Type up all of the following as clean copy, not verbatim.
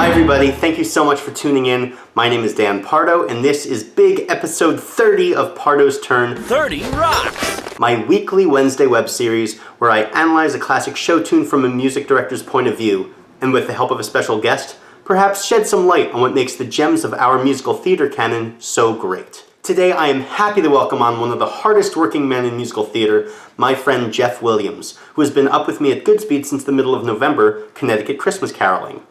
Hi everybody, thank you so much for tuning in. My name is Dan Pardo, and this is big episode 30 of Pardo's Turn. 30 rocks! My weekly Wednesday web series where I analyze a classic show tune from a music director's point of view, and with the help of a special guest, perhaps shed some light on what makes the gems of our musical theater canon so great. Today I am happy to welcome on one of the hardest working men in musical theater, my friend Jeff Williams, who has been up with me at Goodspeed since the middle of November, Connecticut Christmas caroling.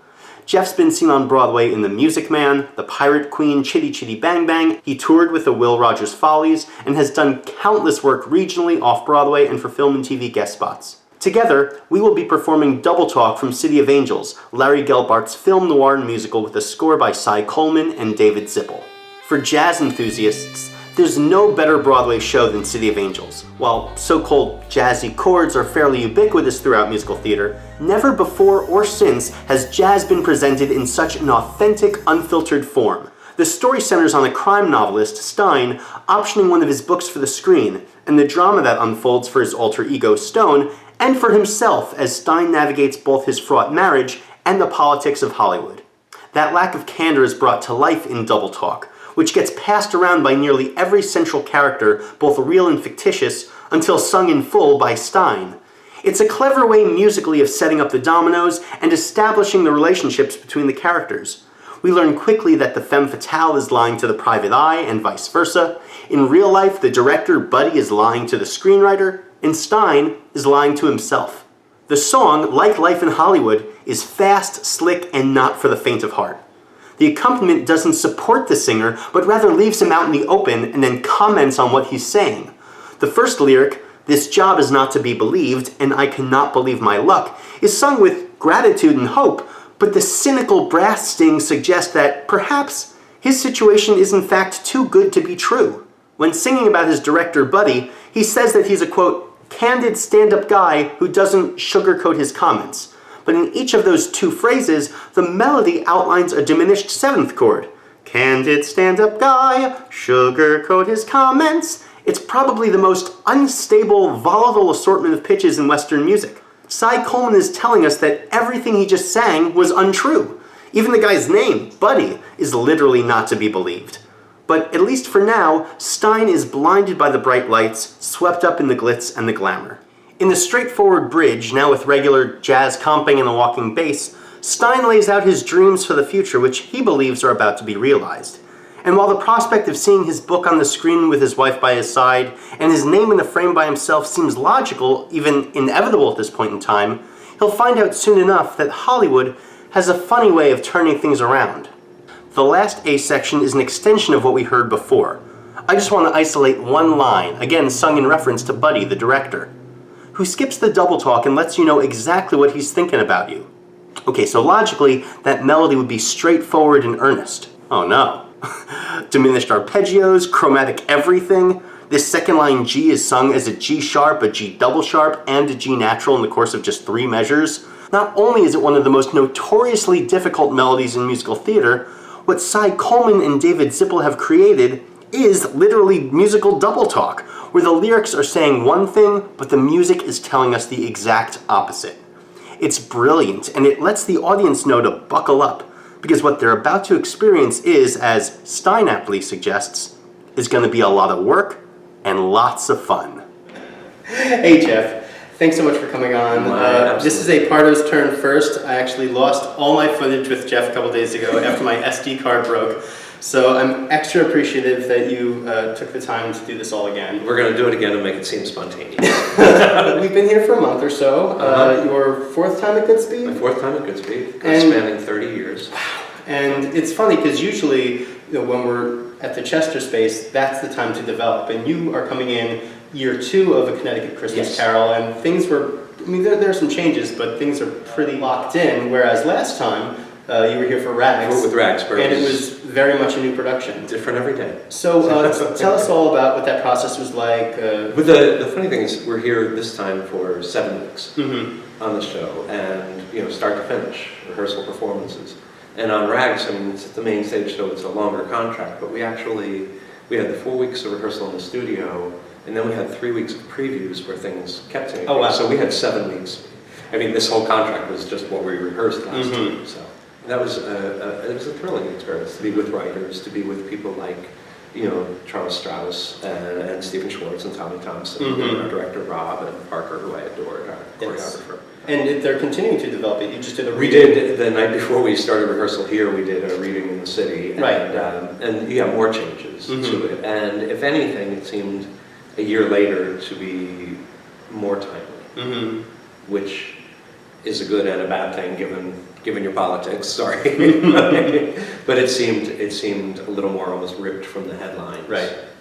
Jeff's been seen on Broadway in The Music Man, The Pirate Queen, Chitty Chitty Bang Bang. He toured with the Will Rogers Follies and has done countless work regionally, off-Broadway, and for film and TV guest spots. Together, we will be performing Double Talk from City of Angels, Larry Gelbart's film noir musical with a score by Cy Coleman and David Zippel. For jazz enthusiasts, there's no better Broadway show than City of Angels. While so-called jazzy chords are fairly ubiquitous throughout musical theater, never before or since has jazz been presented in such an authentic, unfiltered form. The story centers on a crime novelist, Stein, optioning one of his books for the screen, and the drama that unfolds for his alter ego, Stone, and for himself as Stein navigates both his fraught marriage and the politics of Hollywood. That lack of candor is brought to life in Double Talk, which gets passed around by nearly every central character, both real and fictitious, until sung in full by Stein. It's a clever way musically of setting up the dominoes and establishing the relationships between the characters. We learn quickly that the femme fatale is lying to the private eye and vice versa. In real life, the director, Buddy, is lying to the screenwriter, and Stein is lying to himself. The song, like Life in Hollywood, is fast, slick, and not for the faint of heart. The accompaniment doesn't support the singer, but rather leaves him out in the open and then comments on what he's saying. The first lyric, "This job is not to be believed, and I cannot believe my luck," is sung with gratitude and hope, but the cynical brass sting suggests that perhaps his situation is in fact too good to be true. When singing about his director, Buddy, he says that he's a, quote, candid stand-up guy who doesn't sugarcoat his comments. But in each of those two phrases, the melody outlines a diminished seventh chord. Candid stand-up guy, sugarcoat his comments. It's probably the most unstable, volatile assortment of pitches in Western music. Cy Coleman is telling us that everything he just sang was untrue. Even the guy's name, Buddy, is literally not to be believed. But at least for now, Stein is blinded by the bright lights, swept up in the glitz and the glamour. In the straightforward bridge, now with regular jazz comping and a walking bass, Stein lays out his dreams for the future, which he believes are about to be realized. And while the prospect of seeing his book on the screen with his wife by his side, and his name in a frame by himself seems logical, even inevitable at this point in time, he'll find out soon enough that Hollywood has a funny way of turning things around. The last A section is an extension of what we heard before. I just want to isolate one line, again sung in reference to Buddy, the director, who skips the double talk and lets you know exactly what he's thinking about you. Okay, so logically, that melody would be straightforward and earnest. Oh no. Diminished arpeggios, chromatic everything. This second line G is sung as a G sharp, a G double sharp, and a G natural in the course of just 3 measures. Not only is it one of the most notoriously difficult melodies in musical theater, what Cy Coleman and David Zippel have created is literally musical double talk, where the lyrics are saying one thing, but the music is telling us the exact opposite. It's brilliant, and it lets the audience know to buckle up, because what they're about to experience is, as Stein aptly suggests, is going to be a lot of work and lots of fun. Hey Jeff, thanks so much for coming on. This is a Pardo's Turn first. I actually lost all my footage with Jeff a couple days ago after my SD card broke. So I'm extra appreciative that you took the time to do this all again. We're going to do it again and make it seem spontaneous. We've been here for a month or so. Your 4th time at Goodspeed? My 4th time at Goodspeed, spanning 30 years. Wow. And it's funny because usually when we're at the Chester space, that's the time to develop. And you are coming in year 2 of a Connecticut Christmas Carol, and things were, I mean, there are some changes, but things are pretty locked in, whereas last time, you were here for Rags. With Rags, and it was very much a new production. Different every day. So tell us all about what that process was like. But the funny thing is, we're here this time for 7 weeks on the show, and start to finish, rehearsal performances. And on Rags, I mean, it's the main stage, so it's a longer contract, but we had the 4 weeks of rehearsal in the studio, and then we had 3 weeks of previews where things kept changing. Oh, wow. So we had 7 weeks. I mean, this whole contract was just what we rehearsed last time. So. That was it was a thrilling experience to be with writers, to be with people like, Charles Strauss and Stephen Schwartz and Tommy Thompson, and our director Rob and Parker, who I adored, our choreographer. And they're continuing to develop it. You just did a reading. We did, the night before we started rehearsal here, we did a reading in the city. And more changes to it. And if anything, it seemed a year later to be more timely, which is a good and a bad thing given your politics, sorry. But it seemed a little more almost ripped from the headlines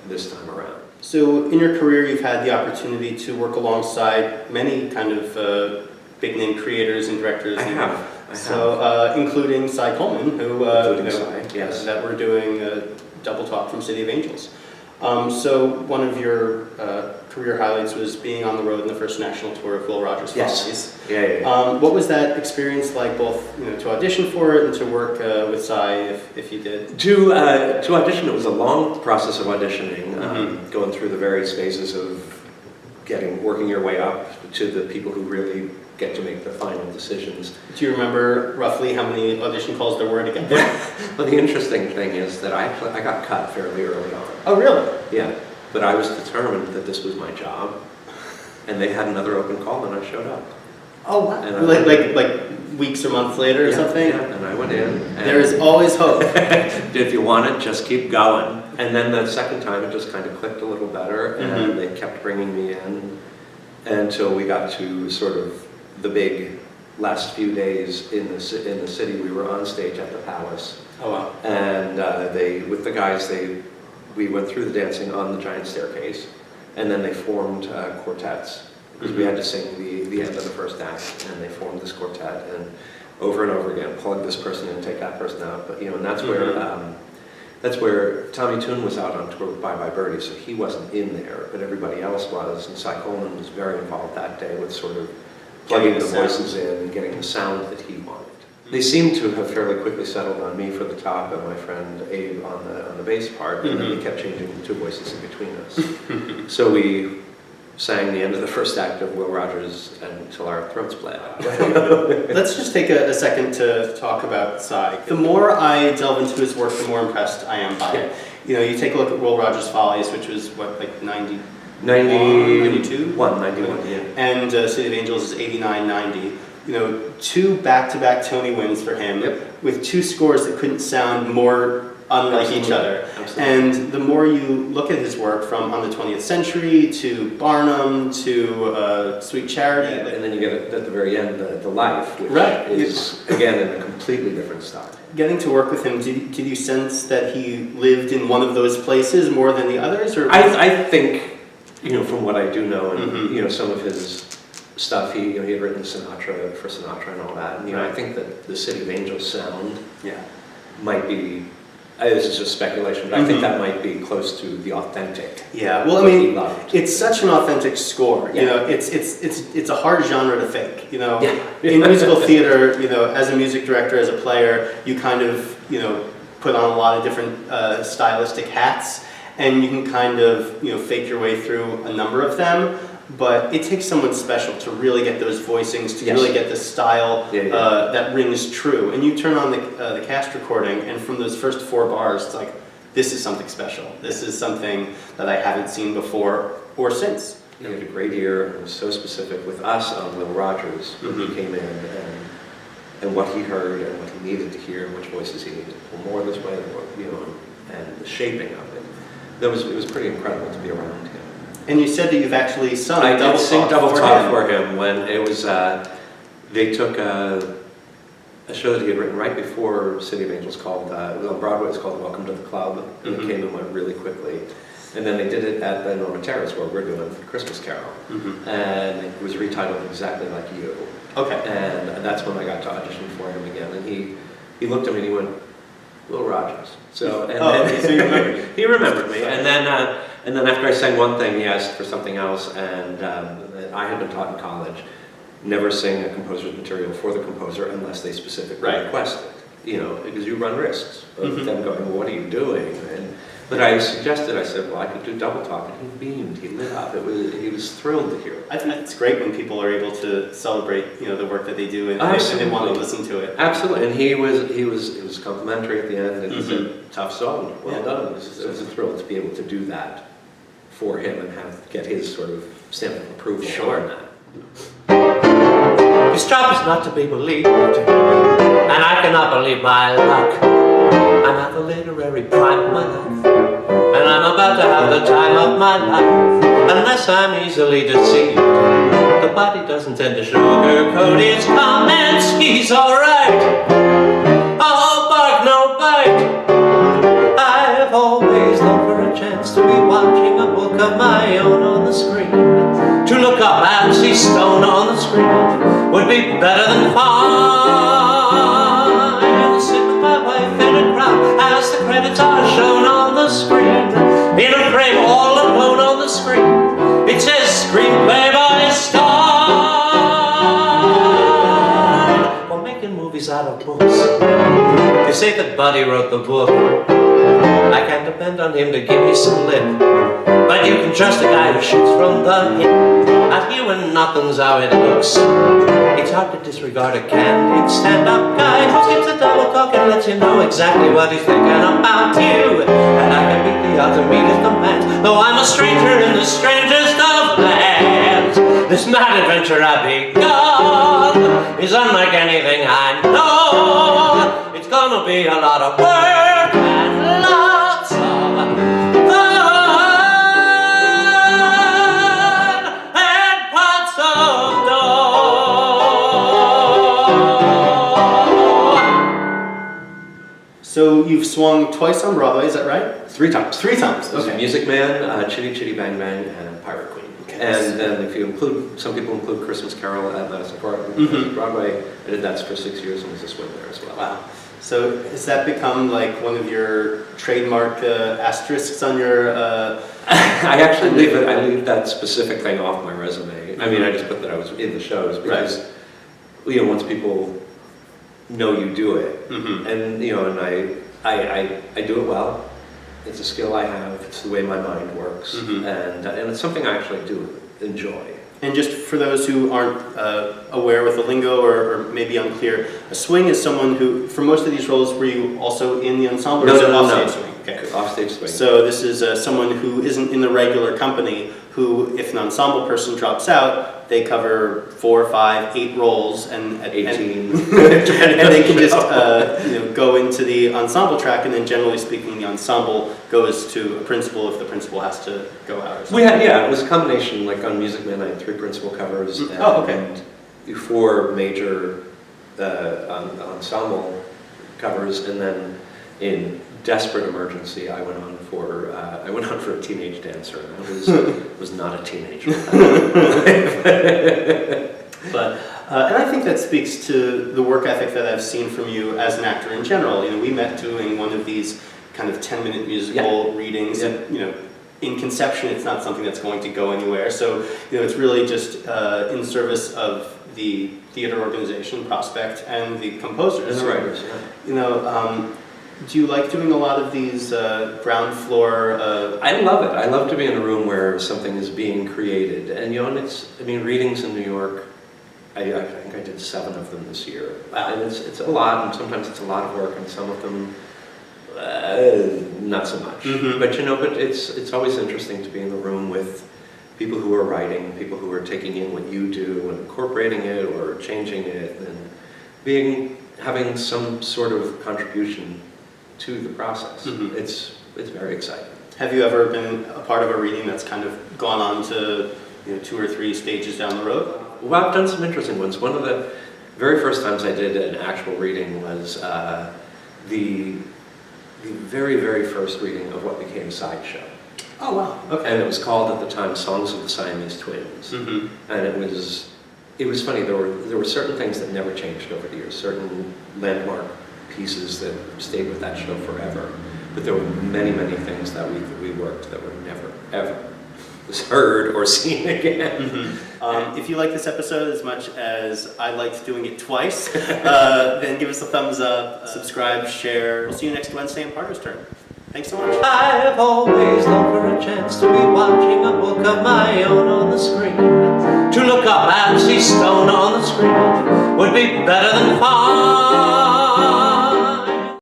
this time around. So in your career, you've had the opportunity to work alongside many kind of big-name creators and directors. I have. So, including Cy Coleman, who Cy, yes. that we're doing Double Talk from City of Angels. So one of your career highlights was being on the road in the first national tour of Will Rogers Follies. Yeah. What was that experience like, both to audition for it and to work with Cy, if you did? To audition, it was a long process of auditioning, going through the various phases of working your way up to the people who really get to make the final decisions. Do you remember roughly how many audition calls there were to get there? Well, the interesting thing is that I got cut fairly early on. Oh, really? Yeah, but I was determined that this was my job, and they had another open call, and I showed up. Oh, wow. And like weeks or months later or something? Yeah, and I went in. And there is always hope. If you want it, just keep going. And then the second time, it just kind of clicked a little better, and they kept bringing me in until we got to sort of the big last few days in the city. We were on stage at the Palace. Oh, wow. And with the guys, we went through the dancing on the giant staircase, and then they formed quartets, because we had to sing the end of the first act, and they formed this quartet, and over again, plug this person in, take that person out. But and that's where Tommy Tune was out on tour with Bye Bye Birdie, so he wasn't in there, but everybody else was, and Cy Coleman was very involved that day with sort of plugging the voices in and getting the sound that he wanted. They seemed to have fairly quickly settled on me for the top and my friend Abe on the bass part, and then they kept changing the two voices in between us. So we sang the end of the first act of Will Rogers until our throats bled. Let's just take a second to talk about Cy. The more I delve into his work, the more impressed I am by it. You take a look at Will Rogers Follies, which was, what, like 92? 91, yeah. And City of Angels is 89, 90. Two back-to-back Tony wins for him, with two scores that couldn't sound more unlike each other. Absolutely. And the more you look at his work, from On the 20th Century to Barnum to Sweet Charity. And then you get at the very end the Life, which is, again, in a completely different style. Getting to work with him, did you sense that he lived in one of those places more than the others? Or I think, from what I do know, and some of his stuff, he had written Sinatra for Sinatra and all that. And I think that the City of Angels sound might be. This is just speculation, but I think that might be close to the authentic. Yeah, well, I mean, it's such an authentic score. It's a hard genre to fake. In musical theater, as a music director, as a player, you kind of put on a lot of different stylistic hats, and you can kind of fake your way through a number of them. But it takes someone special to really get those voicings, to really get the style that rings true. And you turn on the cast recording, and from those first 4 bars, it's like, this is something special. This is something that I haven't seen before or since. He had a great ear, and was so specific with us on Will Rogers when he came in, and what he heard and what he needed to hear, and which voices he needed to pull more this way, and the shaping of it. It was pretty incredible to be around him. And you said that you've actually sung I did sing Double Talk for him when it was, they took a show that he had written right before City of Angels called, on Broadway, it's called Welcome to the Club, and it came and went really quickly. And then they did it at the Norma Terrace, where we're doing Christmas Carol, and it was retitled Exactly Like You. Okay. And that's when I got to audition for him again, and he looked at me and he went, Will Rogers. So, so you remembered me. He remembered me, and then after I sang one thing, he asked for something else, and I had been taught in college, never sing a composer's material for the composer unless they specifically request it, because you run risks of them going, well, what are you doing? But I suggested, I said, well, I could do double talk, and he beamed, he lit up. He was thrilled to hear it. I think it's great when people are able to celebrate, the work that they do and they want to listen to it. Absolutely, and he was complimentary at the end, and he said, tough song, well done. It was a thrill to be able to do that for him and get his sort of stamp of approval on that. His job is not to be believed, and I cannot believe my luck. I'm at the literary prime of my life, and I'm about to have the time of my life. Unless I'm easily deceived, the body doesn't tend to sugarcoat its comments. He's alright. Oh, bark, no bite. I have always longed for a chance to be watching a book of my own on the screen. To look up and see stone on the screen would be better than fine. Sit with my wife in a crowd as the credits are shown on the screen. In a frame all alone on the screen, it says screenplay by Stein. We're making movies out of books. They say that Buddy wrote the book. I can't depend on him to give me some lip, but you can trust a guy who shoots from the hip. At you and nothing's how it looks. It's hard to disregard a candid stand-up guy who skips the double talk and lets you know exactly what he's thinking about you. And I can beat the odds and meet his demands, though I'm a stranger in the strangest of lands. This mad adventure I've begun is unlike anything I know. It's gonna be a lot of work and lots of fun and pots of dough. So you've swung twice on Broadway, is that right? 3 times. 3 times, There's okay. Music Man, Chitty Chitty Bang Bang, and Pirate Queen. Okay. And then if you include, some people include Christmas Carol at Madison Park, Broadway, I did that for 6 years and was a swing there as well. Wow. So has that become like one of your trademark asterisks on your... I actually leave that specific thing off my resume. I mean, I just put that I was in the shows because, once people know you do it, and and I do it well. It's a skill I have. It's the way my mind works, and it's something I actually do enjoy. And just for those who aren't aware with the lingo or maybe unclear, a swing is someone who, for most of these roles, were you also in the ensemble? No, or is it no, offstage no. swing? Okay. Offstage swing. So this is someone who isn't in the regular company, who, if an ensemble person drops out, they cover 4, 5, 8 roles, and 18, and they can just go into the ensemble track, and then generally speaking, the ensemble goes to a principal if the principal has to go out. Or something. It was a combination. Like on Music Man, I had 3 principal covers and 4 major ensemble covers, and then in desperate emergency, I went on for a Teenage Dancer, and I was not a teenager. But and I think that speaks to the work ethic that I've seen from you as an actor in general. We met doing one of these kind of 10-minute musical readings, and in conception, it's not something that's going to go anywhere. So it's really just in service of the theater organization, Prospect, and the composers and the writers. Do you like doing a lot of these ground floor? I love it. I love to be in a room where something is being created, and readings in New York. I think I did 7 of them this year. Wow. And it's a lot, and sometimes it's a lot of work, and some of them not so much. But it's always interesting to be in the room with people who are writing, people who are taking in what you do and incorporating it or changing it, and having some sort of contribution to the process. It's very exciting. Have you ever been a part of a reading that's kind of gone on to 2 or 3 stages down the road? Well, I've done some interesting ones. One of the very first times I did an actual reading was the very, very first reading of what became Sideshow. Oh, wow. Okay. And it was called at the time Songs of the Siamese Twins. And it was funny. There were certain things that never changed over the years, certain landmark pieces that stayed with that show forever. But there were many, many things that we worked that were never, ever heard or seen again. If you like this episode as much as I liked doing it twice, then give us a thumbs up, subscribe, share. We'll see you next Wednesday in Pardo's turn. Thanks so much. I have always longed for a chance to be watching a book of my own on the screen. To look up and see stone on the screen would be better than fun.